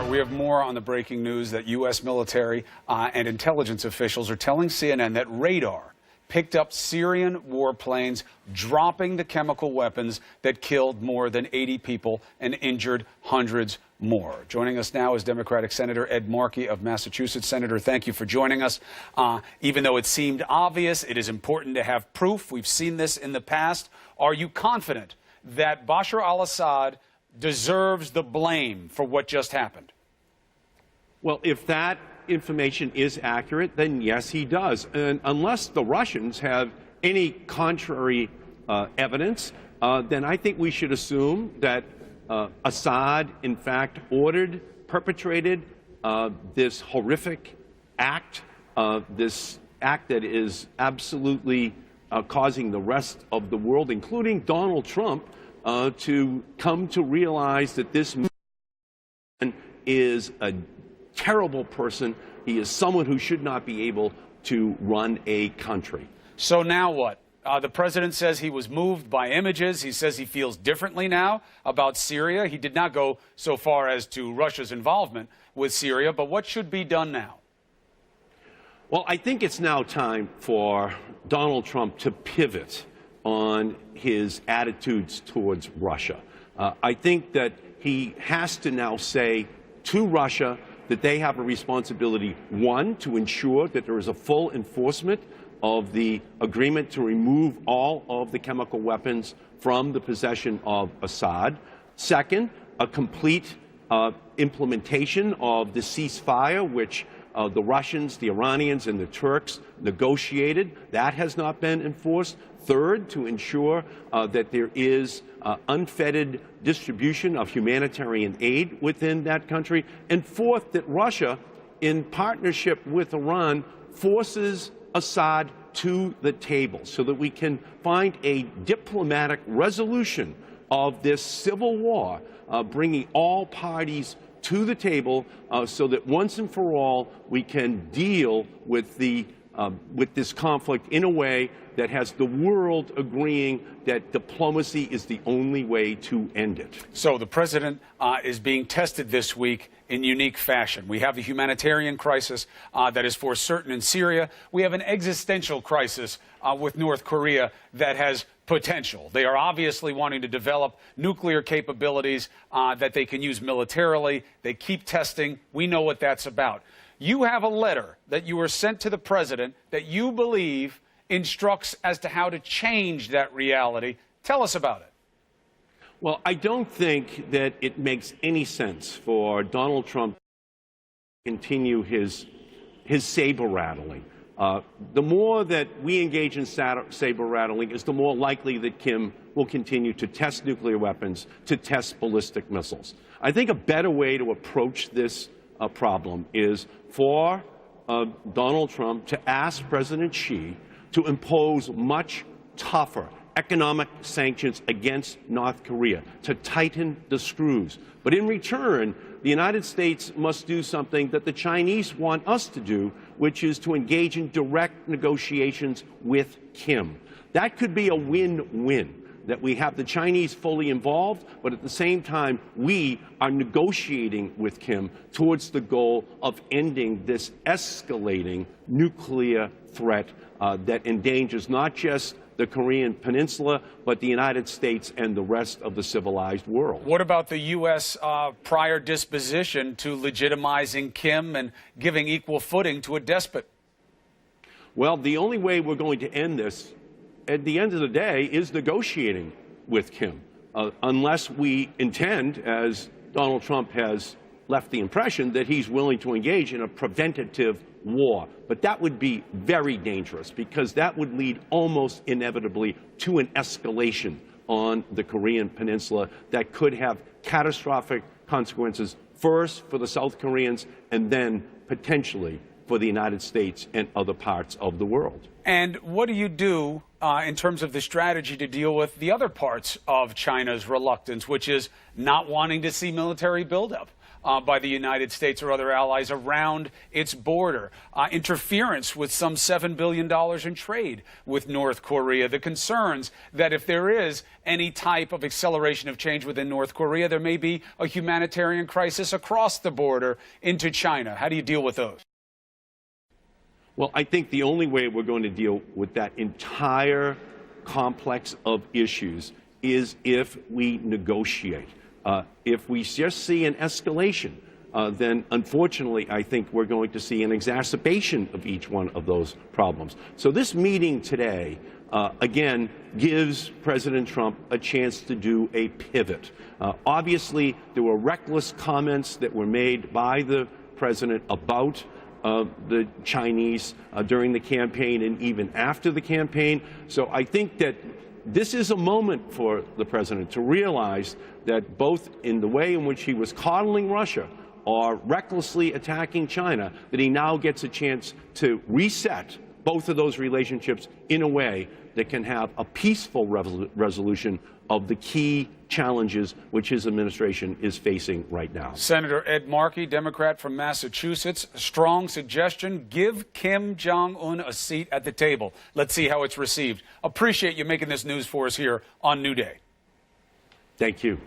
We have more on the breaking news that U.S. military and intelligence officials are telling CNN that radar picked up Syrian warplanes dropping the chemical weapons that killed more than 80 people and injured hundreds more. Joining us now is Democratic Senator Ed Markey of Massachusetts. Senator, thank you for joining us. Even though it seemed obvious, it is important to have proof. We've seen this in the past. Are you confident that Bashar al-Assad deserves the blame for what just happened? Well, if that information is accurate, then yes, he does. And unless the Russians have any contrary evidence, then I think we should assume that Assad, in fact, perpetrated this horrific act, this act that is absolutely causing the rest of the world, including Donald Trump, to come to realize that this man is a terrible person. He is someone who should not be able to run a country. So now what? The president says he was moved by images. He says he feels differently now about Syria. He did not go so far as to Russia's involvement with Syria. But what should be done now? Well, I think it's now time for Donald Trump to pivot on his attitudes towards Russia. I think that he has to now say to Russia that they have a responsibility, one, to ensure that there is a full enforcement of the agreement to remove all of the chemical weapons from the possession of Assad. Second, a complete implementation of the ceasefire, which the Russians, the Iranians, and the Turks negotiated. That has not been enforced. Third, to ensure that there is unfettered distribution of humanitarian aid within that country. And fourth, that Russia, in partnership with Iran, forces Assad to the table so that we can find a diplomatic resolution of this civil war, bringing all parties to the table so that once and for all we can deal with this conflict in a way that has the world agreeing that diplomacy is the only way to end it. So the president is being tested this week in unique fashion. We have a humanitarian crisis that is for certain in Syria. We have an existential crisis with North Korea that has potential. They are obviously wanting to develop nuclear capabilities that they can use militarily. They keep testing. We know what that's about. You have a letter that you were sent to the president that you believe instructs as to how to change that reality. Tell us about it. Well, I don't think that it makes any sense for Donald Trump to continue his saber rattling. The more that we engage in saber rattling is the more likely that Kim will continue to test nuclear weapons, to test ballistic missiles. I think a better way to approach this problem is for Donald Trump to ask President Xi to impose much tougher economic sanctions against North Korea, to tighten the screws. But in return, the United States must do something that the Chinese want us to do, which is to engage in direct negotiations with Kim. That could be a win-win, that we have the Chinese fully involved, but at the same time, we are negotiating with Kim towards the goal of ending this escalating nuclear threat that endangers not just the Korean Peninsula, but the United States and the rest of the civilized world. What about the U.S. Prior disposition to legitimizing Kim and giving equal footing to a despot? Well, the only way we're going to end this, at the end of the day, is negotiating with Kim, unless we intend, as Donald Trump has left the impression, that he's willing to engage in a preventative war. But that would be very dangerous, because that would lead almost inevitably to an escalation on the Korean Peninsula that could have catastrophic consequences, first for the South Koreans and then potentially for the United States and other parts of the world. And what do you do in terms of the strategy to deal with the other parts of China's reluctance, which is not wanting to see military buildup? by the United States or other allies around its border, interference with some $7 billion in trade with North Korea, the concerns that if there is any type of acceleration of change within North Korea, there may be a humanitarian crisis across the border into China. How do you deal with those? Well, I think the only way we're going to deal with that entire complex of issues is if we negotiate. If we just see an escalation, then unfortunately I think we're going to see an exacerbation of each one of those problems. So this meeting today, again, gives President Trump a chance to do a pivot. Obviously, there were reckless comments that were made by the president about the Chinese during the campaign and even after the campaign. So I think that this is a moment for the president to realize that both in the way in which he was coddling Russia or recklessly attacking China, that he now gets a chance to reset both of those relationships in a way that can have a peaceful resolution of the key challenges which his administration is facing right now. Senator Ed Markey, Democrat from Massachusetts, strong suggestion: give Kim Jong-un a seat at the table. Let's see how it's received. Appreciate you making this news for us here on New Day. Thank you.